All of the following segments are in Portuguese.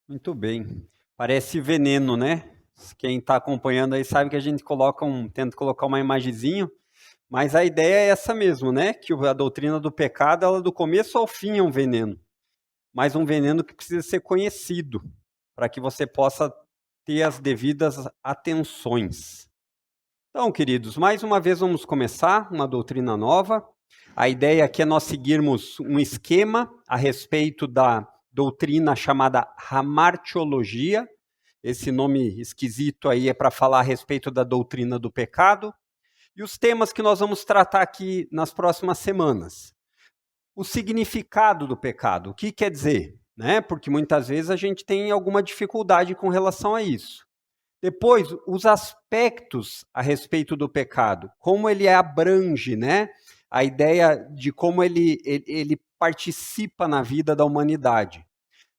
Muito bem. Parece veneno, né? Quem está acompanhando aí sabe que a gente tenta colocar uma imagenzinho, mas a ideia é essa mesmo, né? Que a doutrina do pecado, ela do começo ao fim é um veneno, mas um veneno que precisa ser conhecido, para que você possa ter as devidas atenções. Então, queridos, mais uma vez vamos começar uma doutrina nova. A ideia aqui é nós seguirmos um esquema a respeito da doutrina chamada hamartiologia. Esse nome esquisito aí é para falar a respeito da doutrina do pecado. E os temas que nós vamos tratar aqui nas próximas semanas. O significado do pecado, o que quer dizer? Né? Porque muitas vezes a gente tem alguma dificuldade com relação a isso. Depois, os aspectos a respeito do pecado, como ele abrange, né? A ideia de como ele participa na vida da humanidade.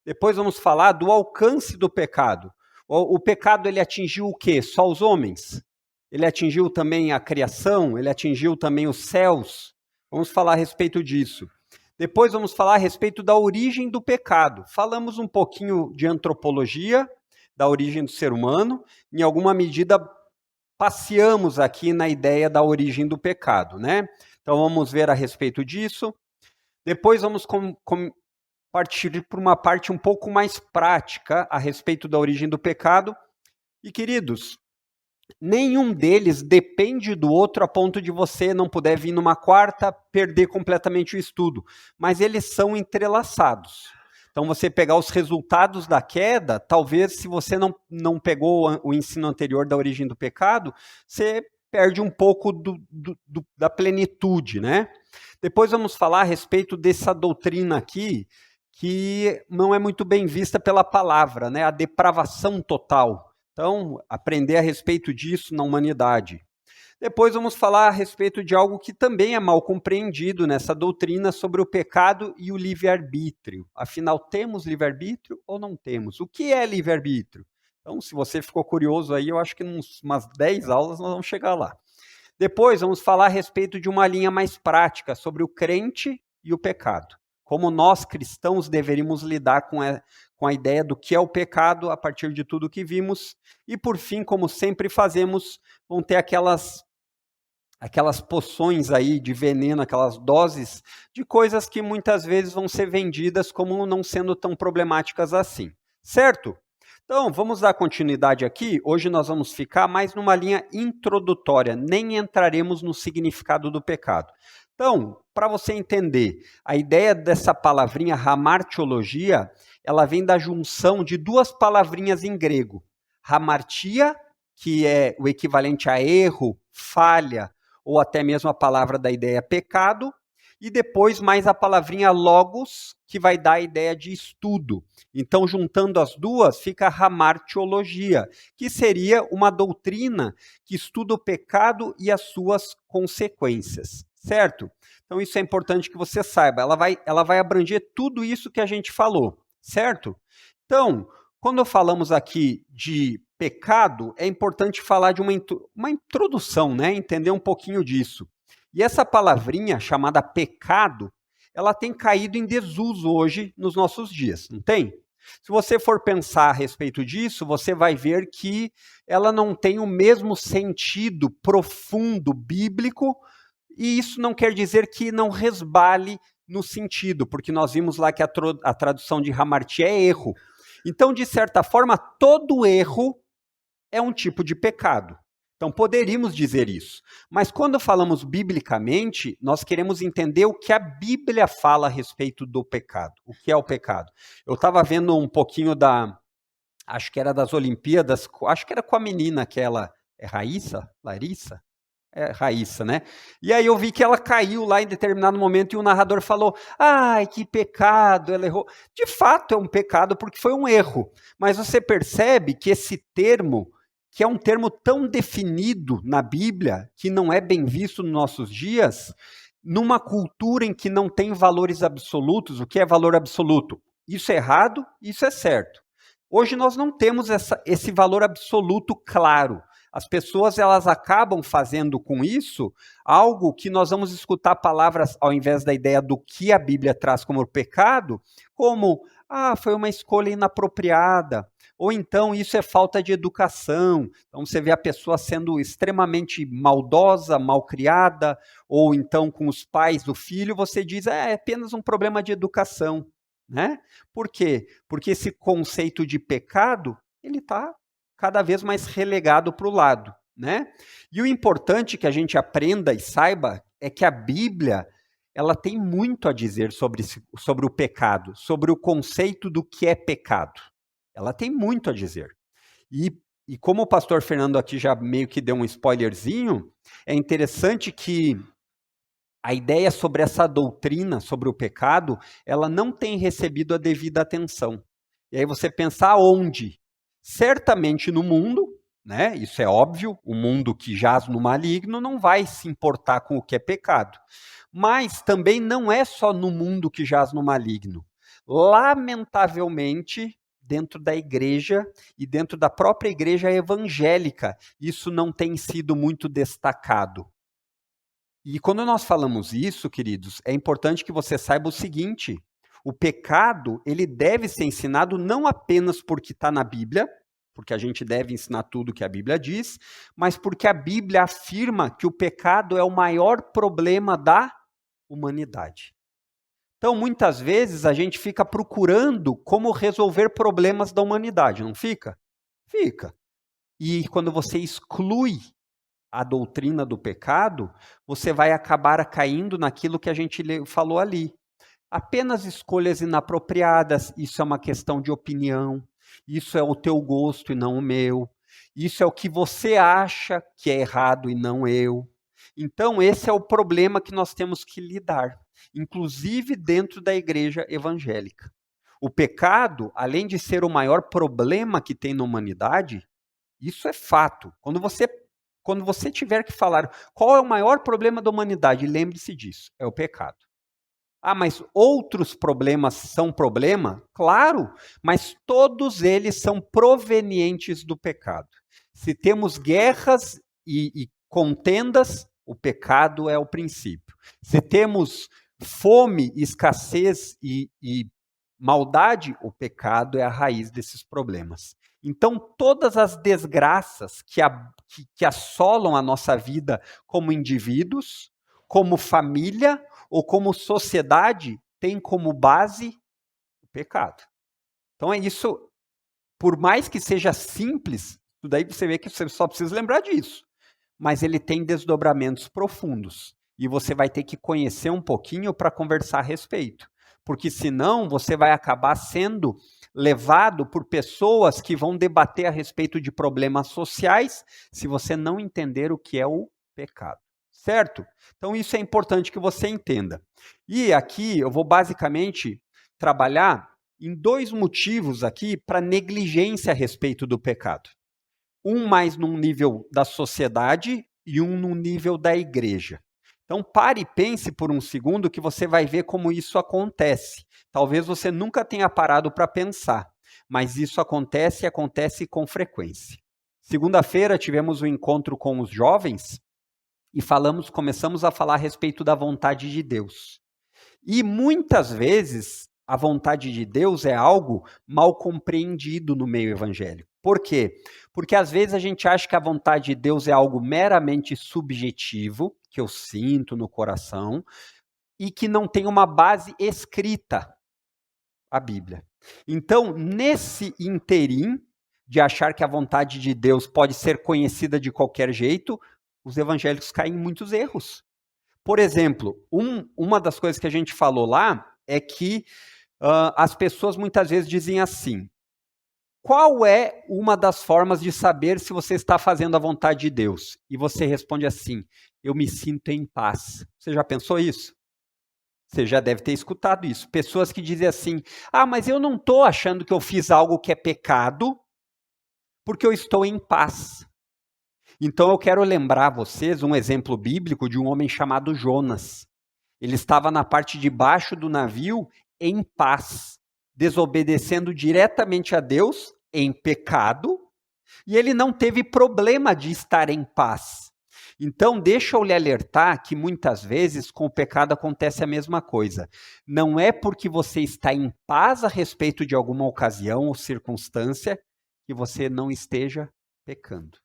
Depois vamos falar do alcance do pecado. O pecado ele atingiu o quê? Só os homens? Ele atingiu também a criação? Ele atingiu também os céus? Vamos falar a respeito disso. Depois vamos falar a respeito da origem do pecado. Falamos um pouquinho de antropologia, da origem do ser humano, em alguma medida passeamos aqui na ideia da origem do pecado, né? Então vamos ver a respeito disso. Depois vamos partir para uma parte um pouco mais prática a respeito da origem do pecado. E queridos, nenhum deles depende do outro a ponto de você não puder vir numa quarta, perder completamente o estudo, mas eles são entrelaçados. Então, você pegar os resultados da queda, talvez se você não pegou o ensino anterior da origem do pecado, você perde um pouco da plenitude, né? Depois vamos falar a respeito dessa doutrina aqui, que não é muito bem vista pela palavra, né? A depravação total. Então, aprender a respeito disso na humanidade. Depois vamos falar a respeito de algo que também é mal compreendido nessa doutrina sobre o pecado e o livre-arbítrio. Afinal, temos livre-arbítrio ou não temos? O que é livre-arbítrio? Então, se você ficou curioso aí, eu acho que em umas 10 aulas nós vamos chegar lá. Depois vamos falar a respeito de uma linha mais prática sobre o crente e o pecado. Como nós cristãos deveríamos lidar com a ideia do que é o pecado a partir de tudo que vimos. E por fim, como sempre fazemos, vão ter aquelas poções aí de veneno, aquelas doses de coisas que muitas vezes vão ser vendidas como não sendo tão problemáticas assim. Certo? Então, vamos dar continuidade aqui. Hoje nós vamos ficar mais numa linha introdutória, nem entraremos no significado do pecado. Então, para você entender, a ideia dessa palavrinha hamartiologia, ela vem da junção de duas palavrinhas em grego. Hamartia, que é o equivalente a erro, falha, ou até mesmo a palavra da ideia pecado, e depois mais a palavrinha logos, que vai dar a ideia de estudo. Então, juntando as duas, fica a hamartiologia, que seria uma doutrina que estuda o pecado e as suas consequências, certo? Então, isso é importante que você saiba. Ela vai abranger tudo isso que a gente falou, certo? Então, quando falamos aqui de pecado, é importante falar de uma introdução, né? Entender um pouquinho disso. E essa palavrinha chamada pecado, ela tem caído em desuso hoje nos nossos dias, não tem? Se você for pensar a respeito disso, você vai ver que ela não tem o mesmo sentido profundo bíblico, e isso não quer dizer que não resbale no sentido, porque nós vimos lá que a tradução de hamartia é erro. Então, de certa forma, todo erro é um tipo de pecado. Então, poderíamos dizer isso. Mas quando falamos biblicamente, nós queremos entender o que a Bíblia fala a respeito do pecado. O que é o pecado? Eu estava vendo um pouquinho acho que era das Olimpíadas, acho que era com a menina aquela, Raíssa? Larissa? Raíssa, né? E aí eu vi que ela caiu lá em determinado momento e o narrador falou, ai, que pecado, ela errou. De fato é um pecado porque foi um erro, mas você percebe que esse termo, que é um termo tão definido na Bíblia, que não é bem visto nos nossos dias, numa cultura em que não tem valores absolutos. O que é valor absoluto? Isso é errado, isso é certo. Hoje nós não temos esse valor absoluto claro. As pessoas elas acabam fazendo com isso algo que nós vamos escutar palavras ao invés da ideia do que a Bíblia traz como pecado, como foi uma escolha inapropriada, ou então isso é falta de educação. Então você vê a pessoa sendo extremamente maldosa, malcriada, ou então com os pais do filho, você diz, é apenas um problema de educação, né? Por quê? Porque esse conceito de pecado, ele está cada vez mais relegado para o lado, né? E o importante que a gente aprenda e saiba é que a Bíblia, ela tem muito a dizer sobre o pecado, sobre o conceito do que é pecado. Ela tem muito a dizer. E como o pastor Fernando aqui já meio que deu um spoilerzinho, é interessante que a ideia sobre essa doutrina, sobre o pecado, ela não tem recebido a devida atenção. E aí você pensa aonde? Certamente no mundo, né? Isso é óbvio, o mundo que jaz no maligno não vai se importar com o que é pecado. Mas também não é só no mundo que jaz no maligno. Lamentavelmente, dentro da igreja e dentro da própria igreja evangélica, isso não tem sido muito destacado. E quando nós falamos isso, queridos, é importante que você saiba o seguinte: o pecado, ele deve ser ensinado não apenas porque está na Bíblia, porque a gente deve ensinar tudo que a Bíblia diz, mas porque a Bíblia afirma que o pecado é o maior problema da humanidade. Então, muitas vezes, a gente fica procurando como resolver problemas da humanidade, não fica? Fica. E quando você exclui a doutrina do pecado, você vai acabar caindo naquilo que a gente falou ali. Apenas escolhas inapropriadas, isso é uma questão de opinião, isso é o teu gosto e não o meu, isso é o que você acha que é errado e não eu. Então, esse é o problema que nós temos que lidar, inclusive dentro da igreja evangélica. O pecado, além de ser o maior problema que tem na humanidade, isso é fato. Quando você tiver que falar qual é o maior problema da humanidade, lembre-se disso, é o pecado. Mas outros problemas são problema? Claro, mas todos eles são provenientes do pecado. Se temos guerras e contendas, o pecado é o princípio. Se temos fome, escassez e maldade, o pecado é a raiz desses problemas. Então, todas as desgraças que assolam a nossa vida como indivíduos, como família ou como sociedade, têm como base o pecado. Então, é isso. Por mais que seja simples, daí você vê que você só precisa lembrar disso. Mas ele tem desdobramentos profundos. E você vai ter que conhecer um pouquinho para conversar a respeito. Porque senão você vai acabar sendo levado por pessoas que vão debater a respeito de problemas sociais se você não entender o que é o pecado. Certo? Então isso é importante que você entenda. E aqui eu vou basicamente trabalhar em dois motivos aqui para negligência a respeito do pecado. Um mais num nível da sociedade e um no nível da igreja. Então pare e pense por um segundo que você vai ver como isso acontece. Talvez você nunca tenha parado para pensar, mas isso acontece e acontece com frequência. Segunda-feira tivemos um encontro com os jovens e começamos a falar a respeito da vontade de Deus. E muitas vezes a vontade de Deus é algo mal compreendido no meio evangélico. Por quê? Porque às vezes a gente acha que a vontade de Deus é algo meramente subjetivo, que eu sinto no coração, e que não tem uma base escrita, a Bíblia. Então, nesse interim de achar que a vontade de Deus pode ser conhecida de qualquer jeito, os evangélicos caem em muitos erros. Por exemplo, uma das coisas que a gente falou lá é que as pessoas muitas vezes dizem assim: qual é uma das formas de saber se você está fazendo a vontade de Deus? E você responde assim: eu me sinto em paz. Você já pensou isso? Você já deve ter escutado isso. Pessoas que dizem assim: mas eu não estou achando que eu fiz algo que é pecado, porque eu estou em paz. Então eu quero lembrar a vocês um exemplo bíblico de um homem chamado Jonas. Ele estava na parte de baixo do navio em paz, desobedecendo diretamente a Deus, em pecado, E ele não teve problema de estar em paz. Então, deixa eu lhe alertar que muitas vezes com o pecado acontece a mesma coisa. Não é porque você está em paz a respeito de alguma ocasião ou circunstância que você não esteja pecando.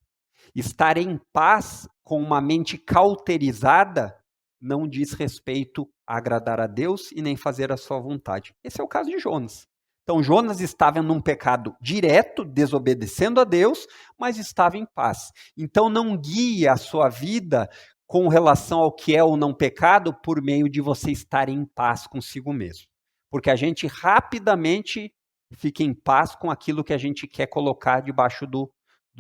Estar em paz com uma mente cauterizada não diz respeito a agradar a Deus e nem fazer a sua vontade. Esse é o caso de Jonas. Então, Jonas estava num pecado direto, desobedecendo a Deus, mas estava em paz. Então, não guie a sua vida com relação ao que é ou não pecado por meio de você estar em paz consigo mesmo. Porque a gente rapidamente fica em paz com aquilo que a gente quer colocar debaixo do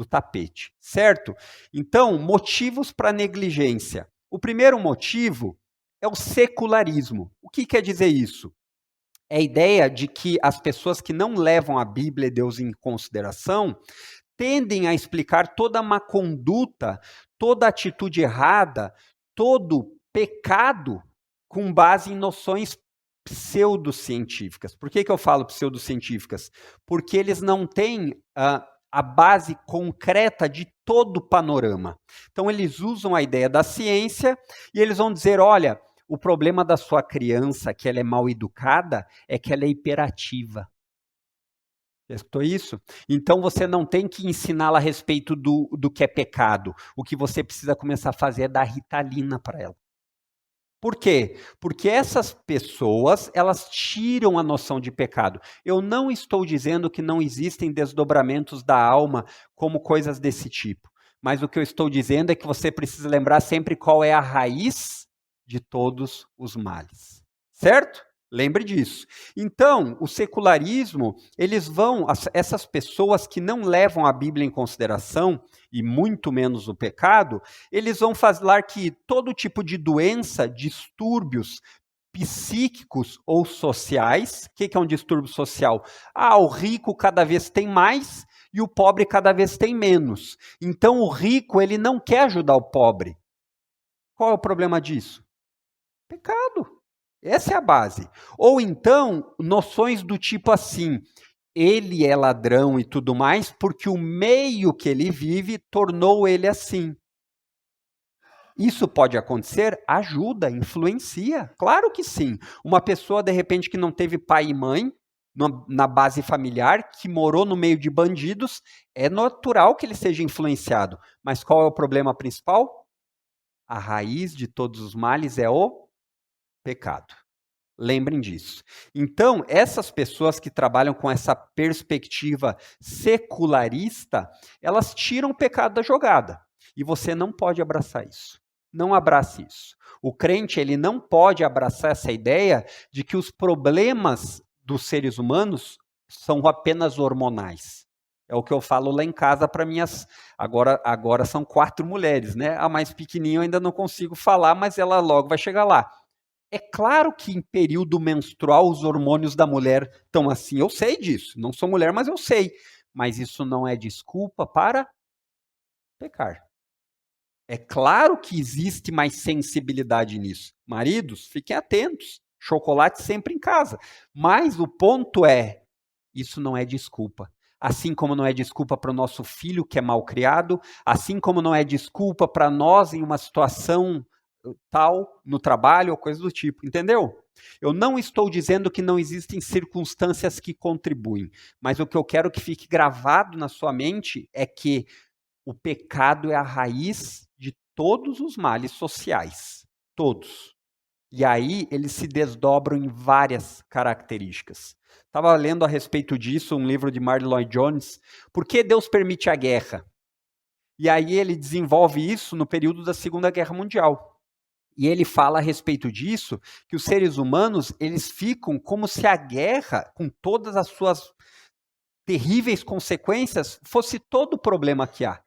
tapete, certo? Então, motivos para negligência. O primeiro motivo é o secularismo. O que quer dizer isso? É a ideia de que as pessoas que não levam a Bíblia e Deus em consideração tendem a explicar toda má conduta, toda atitude errada, todo pecado com base em noções pseudocientíficas. Por que eu falo pseudocientíficas? Porque eles não têm a base concreta de todo o panorama. Então, eles usam a ideia da ciência e eles vão dizer, olha, o problema da sua criança, que ela é mal educada, é que ela é hiperativa. Já escutou isso? Então, você não tem que ensiná-la a respeito do que é pecado. O que você precisa começar a fazer é dar Ritalina para ela. Por quê? Porque essas pessoas, elas tiram a noção de pecado. Eu não estou dizendo que não existem desdobramentos da alma como coisas desse tipo. Mas o que eu estou dizendo é que você precisa lembrar sempre qual é a raiz de todos os males. Certo? Lembre disso. Então, o secularismo, essas pessoas que não levam a Bíblia em consideração, e muito menos o pecado, eles vão falar que todo tipo de doença, distúrbios psíquicos ou sociais, o que é um distúrbio social? O rico cada vez tem mais e o pobre cada vez tem menos. Então, o rico, ele não quer ajudar o pobre. Qual é o problema disso? Pecado. Essa é a base. Ou então, noções do tipo assim, ele é ladrão e tudo mais, porque o meio que ele vive tornou ele assim. Isso pode acontecer? Ajuda, influencia. Claro que sim. Uma pessoa, de repente, que não teve pai e mãe, na base familiar, que morou no meio de bandidos, é natural que ele seja influenciado. Mas qual é o problema principal? A raiz de todos os males é o pecado. Lembrem disso. Então, essas pessoas que trabalham com essa perspectiva secularista, elas tiram o pecado da jogada. E você não pode abraçar isso. Não abrace isso. O crente, ele não pode abraçar essa ideia de que os problemas dos seres humanos são apenas hormonais. É o que eu falo lá em casa para minhas... Agora são 4 mulheres, né? A mais pequenininha eu ainda não consigo falar, mas ela logo vai chegar lá. É claro que em período menstrual os hormônios da mulher estão assim. Eu sei disso. Não sou mulher, mas eu sei. Mas isso não é desculpa para pecar. É claro que existe mais sensibilidade nisso. Maridos, fiquem atentos. Chocolate sempre em casa. Mas o ponto é, isso não é desculpa. Assim como não é desculpa para o nosso filho que é mal criado, assim como não é desculpa para nós em uma situação tal, no trabalho ou coisa do tipo, entendeu? Eu não estou dizendo que não existem circunstâncias que contribuem, mas o que eu quero que fique gravado na sua mente é que o pecado é a raiz de todos os males sociais, todos. E aí eles se desdobram em várias características. Estava lendo a respeito disso um livro de Martyn Lloyd-Jones, Por que Deus permite a guerra? E aí ele desenvolve isso no período da Segunda Guerra Mundial. E ele fala a respeito disso, que os seres humanos, eles ficam como se a guerra, com todas as suas terríveis consequências, fosse todo o problema que há.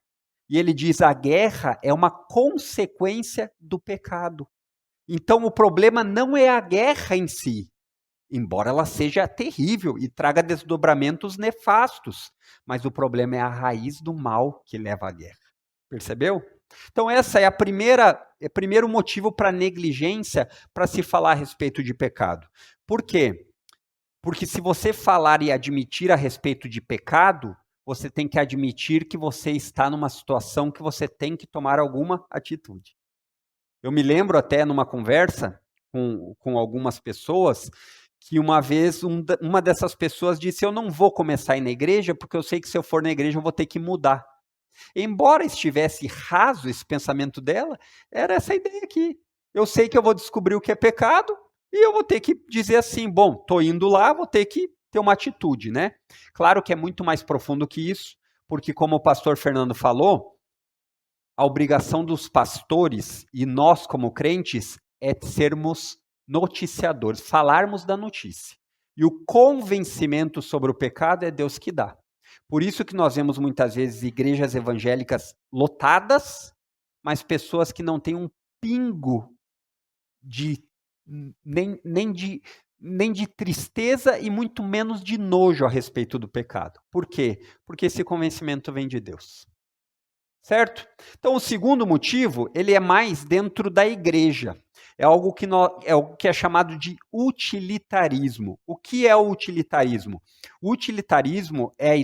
E ele diz, a guerra é uma consequência do pecado. Então o problema não é a guerra em si, embora ela seja terrível e traga desdobramentos nefastos, mas o problema é a raiz do mal que leva à guerra. Percebeu? Então, essa é o primeiro motivo para negligência para se falar a respeito de pecado. Por quê? Porque se você falar e admitir a respeito de pecado, você tem que admitir que você está numa situação que você tem que tomar alguma atitude. Eu me lembro até numa conversa com algumas pessoas, que uma vez uma dessas pessoas disse, eu não vou começar a ir na igreja, porque eu sei que se eu for na igreja eu vou ter que mudar. Embora estivesse raso esse pensamento dela, era essa ideia aqui. Eu sei que eu vou descobrir o que é pecado, e eu vou ter que dizer assim, bom, estou indo lá, vou ter que ter uma atitude, né? Claro que é muito mais profundo que isso, porque como o pastor Fernando falou, a obrigação dos pastores e nós como crentes é sermos noticiadores, falarmos da notícia. E o convencimento sobre o pecado é Deus que dá. Por isso que nós vemos muitas vezes igrejas evangélicas lotadas, mas pessoas que não têm um pingo de nem de tristeza e muito menos de nojo a respeito do pecado. Por quê? Porque esse convencimento vem de Deus. Certo? Então, o segundo motivo, ele é mais dentro da igreja. É algo que é chamado de utilitarismo. O que é o utilitarismo? O utilitarismo é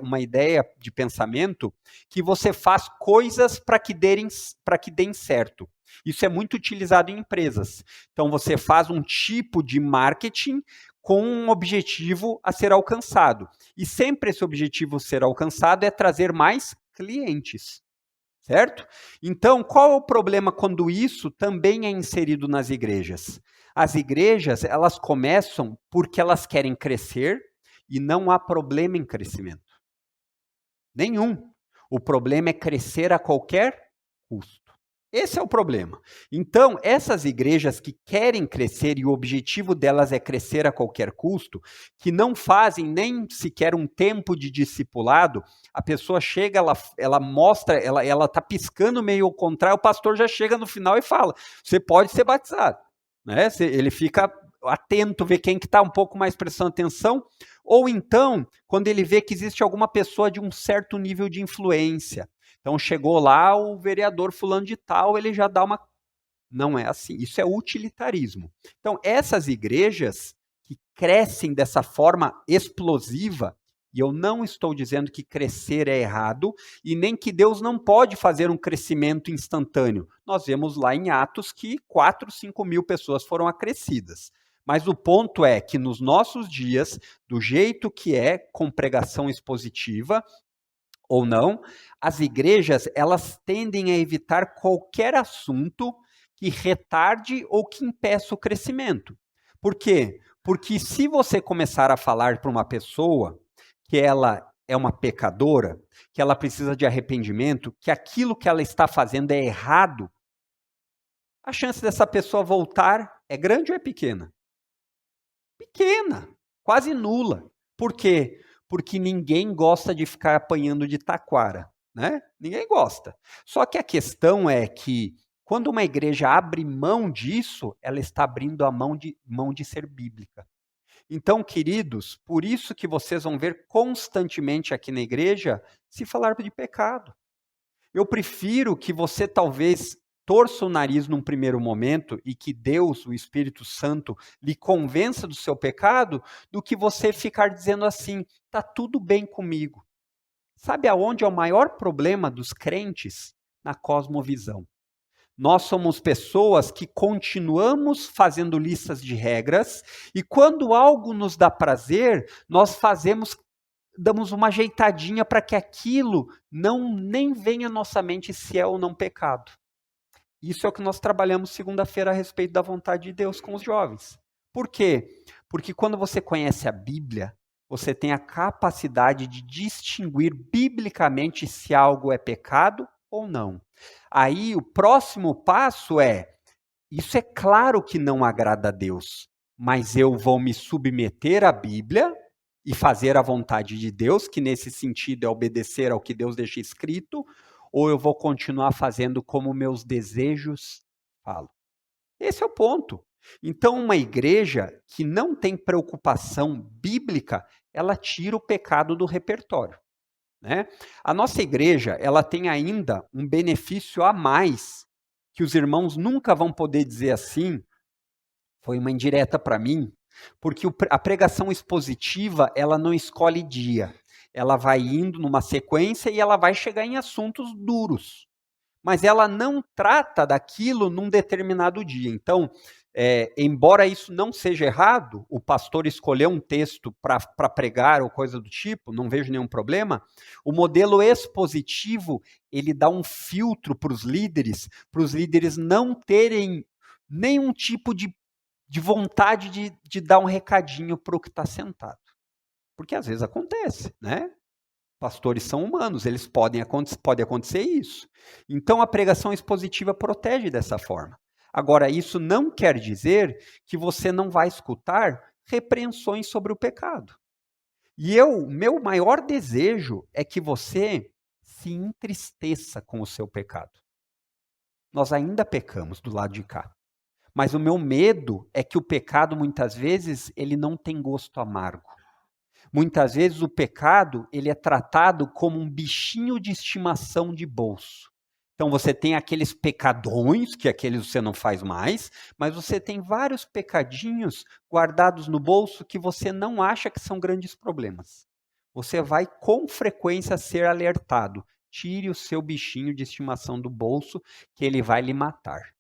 uma ideia de pensamento que você faz coisas para que deem certo. Isso é muito utilizado em empresas. Então, você faz um tipo de marketing com um objetivo a ser alcançado. E sempre esse objetivo ser alcançado é trazer mais clientes, certo? Então, qual é o problema quando isso também é inserido nas igrejas? As igrejas, elas começam porque elas querem crescer e não há problema em crescimento. Nenhum. O problema é crescer a qualquer custo. Esse é o problema. Então, essas igrejas que querem crescer e o objetivo delas é crescer a qualquer custo, que não fazem nem sequer um tempo de discipulado, a pessoa chega, ela mostra, ela está piscando meio ao contrário, o pastor já chega no final e fala, você pode ser batizado. Né? Ele fica atento, vê quem que está um pouco mais prestando atenção, ou então, quando ele vê que existe alguma pessoa de um certo nível de influência. Então, chegou lá o vereador fulano de tal, ele já dá uma... Não é assim, isso é utilitarismo. Então, essas igrejas que crescem dessa forma explosiva, e eu não estou dizendo que crescer é errado, e nem que Deus não pode fazer um crescimento instantâneo. Nós vemos lá em Atos que 4, 5 mil pessoas foram acrescidas. Mas o ponto é que nos nossos dias, do jeito que é, com pregação expositiva, ou não, as igrejas, elas tendem a evitar qualquer assunto que retarde ou que impeça o crescimento. Por quê? Porque se você começar a falar para uma pessoa que ela é uma pecadora, que ela precisa de arrependimento, que aquilo que ela está fazendo é errado, a chance dessa pessoa voltar é grande ou é pequena? Pequena, quase nula. Por quê? Porque ninguém gosta de ficar apanhando de taquara, né? Ninguém gosta. Só que a questão é que quando uma igreja abre mão disso, ela está abrindo a mão de ser bíblica. Então, queridos, por isso que vocês vão ver constantemente aqui na igreja se falar de pecado. Eu prefiro que você talvez torça o nariz num primeiro momento e que Deus, o Espírito Santo, lhe convença do seu pecado, do que você ficar dizendo assim, tá tudo bem comigo. Sabe aonde é o maior problema dos crentes? Na cosmovisão. Nós somos pessoas que continuamos fazendo listas de regras e quando algo nos dá prazer, nós damos uma ajeitadinha para que aquilo nem venha à nossa mente se é ou não pecado. Isso é o que nós trabalhamos segunda-feira a respeito da vontade de Deus com os jovens. Por quê? Porque quando você conhece a Bíblia, você tem a capacidade de distinguir biblicamente se algo é pecado ou não. Aí o próximo passo isso é claro que não agrada a Deus, mas eu vou me submeter à Bíblia e fazer a vontade de Deus, que nesse sentido é obedecer ao que Deus deixa escrito, ou eu vou continuar fazendo como meus desejos falam? Esse é o ponto. Então, uma igreja que não tem preocupação bíblica, ela tira o pecado do repertório. Né? A nossa igreja, ela tem ainda um benefício a mais, que os irmãos nunca vão poder dizer assim, foi uma indireta para mim, porque a pregação expositiva, ela não escolhe dia. Ela vai indo numa sequência e ela vai chegar em assuntos duros. Mas ela não trata daquilo num determinado dia. Então, embora isso não seja errado, o pastor escolher um texto para pregar ou coisa do tipo, não vejo nenhum problema, o modelo expositivo, ele dá um filtro para os líderes não terem nenhum tipo de vontade de dar um recadinho para o que está sentado. Porque às vezes acontece, né? Pastores são humanos, eles pode acontecer isso. Então a pregação expositiva protege dessa forma. Agora, isso não quer dizer que você não vai escutar repreensões sobre o pecado. E meu maior desejo é que você se entristeça com o seu pecado. Nós ainda pecamos do lado de cá. Mas o meu medo é que o pecado, muitas vezes, ele não tem gosto amargo. Muitas vezes o pecado, ele é tratado como um bichinho de estimação de bolso. Então você tem aqueles pecadões, que aqueles você não faz mais, mas você tem vários pecadinhos guardados no bolso que você não acha que são grandes problemas. Você vai com frequência ser alertado. Tire o seu bichinho de estimação do bolso, que ele vai lhe matar.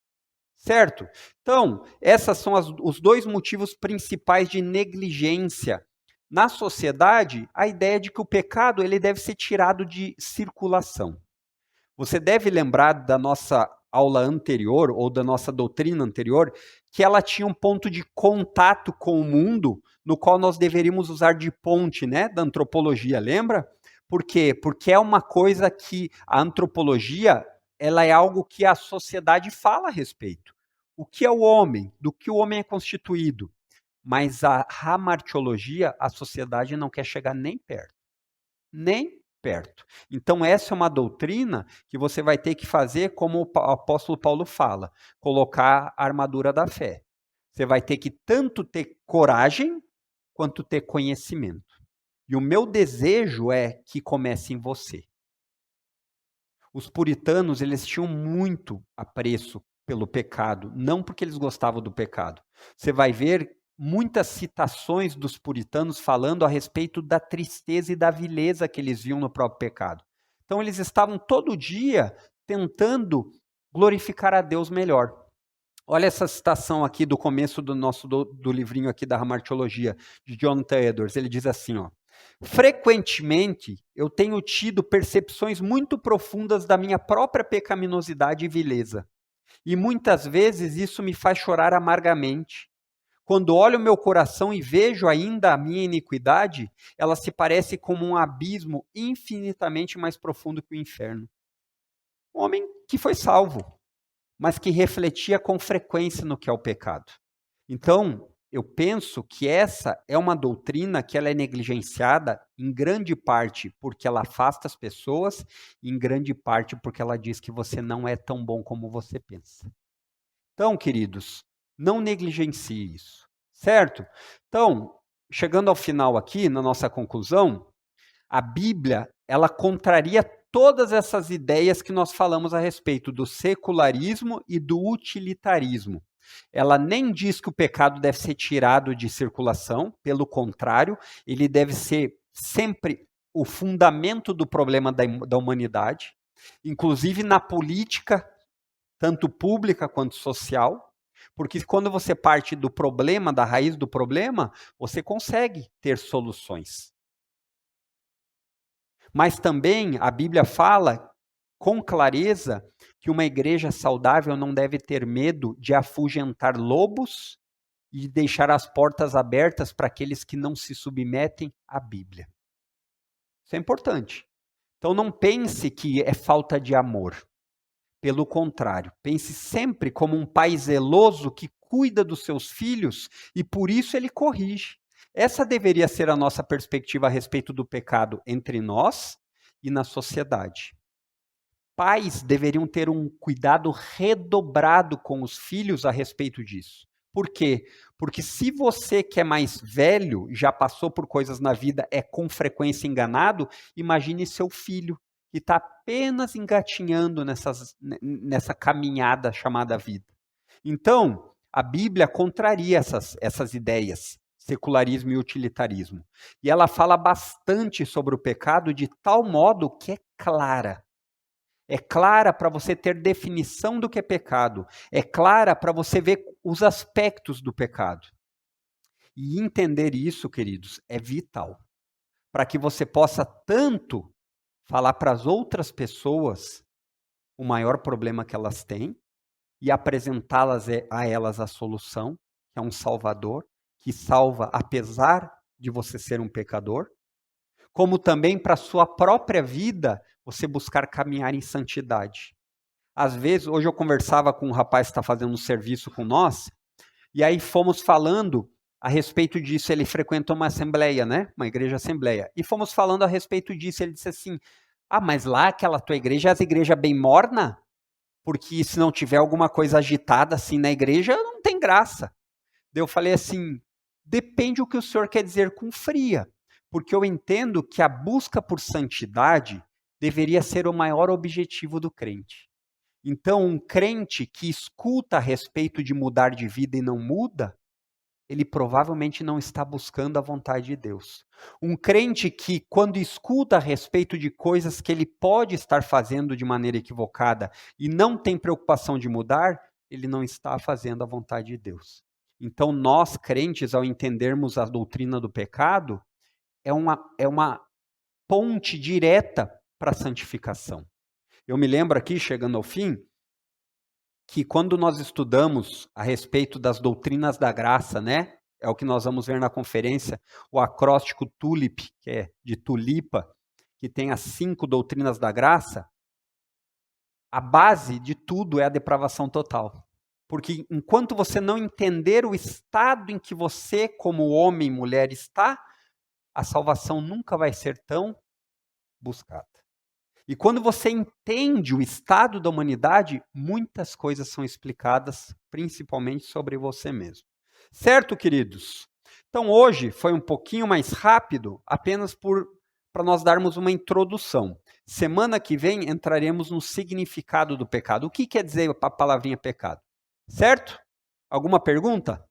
Certo? Então, esses são os dois motivos principais de negligência. Na sociedade, a ideia de que o pecado ele deve ser tirado de circulação. Você deve lembrar da nossa aula anterior, ou da nossa doutrina anterior, que ela tinha um ponto de contato com o mundo, no qual nós deveríamos usar de ponte, né, da antropologia, lembra? Por quê? Porque é uma coisa que a antropologia, ela é algo que a sociedade fala a respeito. O que é o homem? Do que o homem é constituído? Mas a hamartiologia, a sociedade não quer chegar nem perto. Nem perto. Então, essa é uma doutrina que você vai ter que fazer como o apóstolo Paulo fala, colocar a armadura da fé. Você vai ter que tanto ter coragem, quanto ter conhecimento. E o meu desejo é que comece em você. Os puritanos, eles tinham muito apreço pelo pecado, não porque eles gostavam do pecado. Você vai ver muitas citações dos puritanos falando a respeito da tristeza e da vileza que eles viam no próprio pecado. Então eles estavam todo dia tentando glorificar a Deus melhor. Olha essa citação aqui do começo do livrinho aqui da Hamartiologia, de Jonathan Edwards. Ele diz assim, ó: frequentemente eu tenho tido percepções muito profundas da minha própria pecaminosidade e vileza. E muitas vezes isso me faz chorar amargamente. Quando olho o meu coração e vejo ainda a minha iniquidade, ela se parece como um abismo infinitamente mais profundo que o inferno. Um homem que foi salvo, mas que refletia com frequência no que é o pecado. Então, eu penso que essa é uma doutrina que ela é negligenciada em grande parte porque ela afasta as pessoas, e em grande parte porque ela diz que você não é tão bom como você pensa. Então, queridos, não negligencie isso, certo? Então, chegando ao final aqui, na nossa conclusão, a Bíblia, ela contraria todas essas ideias que nós falamos a respeito do secularismo e do utilitarismo. Ela nem diz que o pecado deve ser tirado de circulação, pelo contrário, ele deve ser sempre o fundamento do problema da humanidade, inclusive na política, tanto pública quanto social, porque quando você parte do problema, da raiz do problema, você consegue ter soluções. Mas também a Bíblia fala com clareza que uma igreja saudável não deve ter medo de afugentar lobos e de deixar as portas abertas para aqueles que não se submetem à Bíblia. Isso é importante. Então não pense que é falta de amor. Pelo contrário, pense sempre como um pai zeloso que cuida dos seus filhos e por isso ele corrige. Essa deveria ser a nossa perspectiva a respeito do pecado entre nós e na sociedade. Pais deveriam ter um cuidado redobrado com os filhos a respeito disso. Por quê? Porque se você que é mais velho, já passou por coisas na vida, é com frequência enganado, imagine seu filho que está apenas engatinhando nessa caminhada chamada vida. Então, a Bíblia contraria essas ideias, secularismo e utilitarismo. E ela fala bastante sobre o pecado de tal modo que é clara. É clara para você ter definição do que é pecado. É clara para você ver os aspectos do pecado. E entender isso, queridos, é vital. Para que você possa tanto falar para as outras pessoas o maior problema que elas têm e apresentá-las a elas a solução, que é um Salvador, que salva apesar de você ser um pecador, como também para a sua própria vida, você buscar caminhar em santidade. Às vezes, hoje eu conversava com um rapaz que está fazendo um serviço com nós, e aí fomos falando a respeito disso. Ele frequenta uma assembleia, né? Uma igreja assembleia. E fomos falando a respeito disso. Ele disse assim, mas lá aquela tua igreja é a igreja bem morna? Porque se não tiver alguma coisa agitada assim na igreja, não tem graça. Daí eu falei assim, depende o que o senhor quer dizer com fria. Porque eu entendo que a busca por santidade deveria ser o maior objetivo do crente. Então, um crente que escuta a respeito de mudar de vida e não muda, ele provavelmente não está buscando a vontade de Deus. Um crente que, quando escuta a respeito de coisas que ele pode estar fazendo de maneira equivocada e não tem preocupação de mudar, ele não está fazendo a vontade de Deus. Então, nós crentes, ao entendermos a doutrina do pecado, é uma ponte direta para a santificação. Eu me lembro aqui, chegando ao fim, que quando nós estudamos a respeito das doutrinas da graça, né? É o que nós vamos ver na conferência, o acróstico TULIP, que é de tulipa, que tem as 5 doutrinas da graça, a base de tudo é a depravação total. Porque enquanto você não entender o estado em que você, como homem e mulher, está, a salvação nunca vai ser tão buscada. E quando você entende o estado da humanidade, muitas coisas são explicadas, principalmente sobre você mesmo. Certo, queridos? Então, hoje foi um pouquinho mais rápido, apenas para nós darmos uma introdução. Semana que vem entraremos no significado do pecado. O que quer dizer a palavrinha pecado? Certo? Alguma pergunta?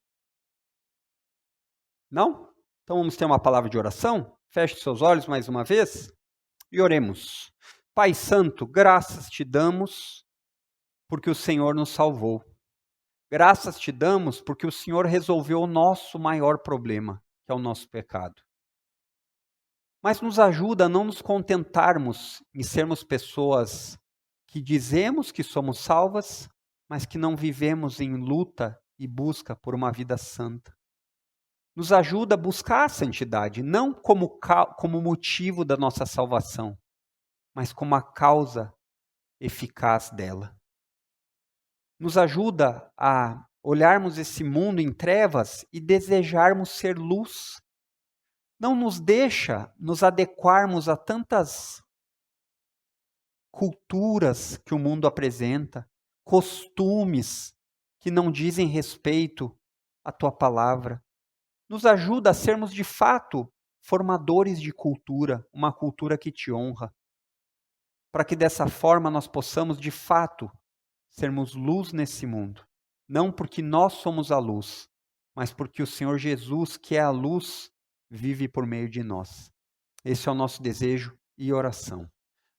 Não? Então vamos ter uma palavra de oração? Feche seus olhos mais uma vez e oremos. Pai Santo, graças te damos porque o Senhor nos salvou. Graças te damos porque o Senhor resolveu o nosso maior problema, que é o nosso pecado. Mas nos ajuda a não nos contentarmos em sermos pessoas que dizemos que somos salvas, mas que não vivemos em luta e busca por uma vida santa. Nos ajuda a buscar a santidade, não como motivo da nossa salvação, mas como a causa eficaz dela. Nos ajuda a olharmos esse mundo em trevas e desejarmos ser luz. Não nos deixa nos adequarmos a tantas culturas que o mundo apresenta, costumes que não dizem respeito à tua palavra. Nos ajuda a sermos de fato formadores de cultura, uma cultura que te honra, para que dessa forma nós possamos de fato sermos luz nesse mundo. Não porque nós somos a luz, mas porque o Senhor Jesus, que é a luz, vive por meio de nós. Esse é o nosso desejo e oração.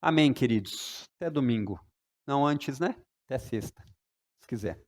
Amém, queridos. Até domingo. Não antes, né? Até sexta, se quiser.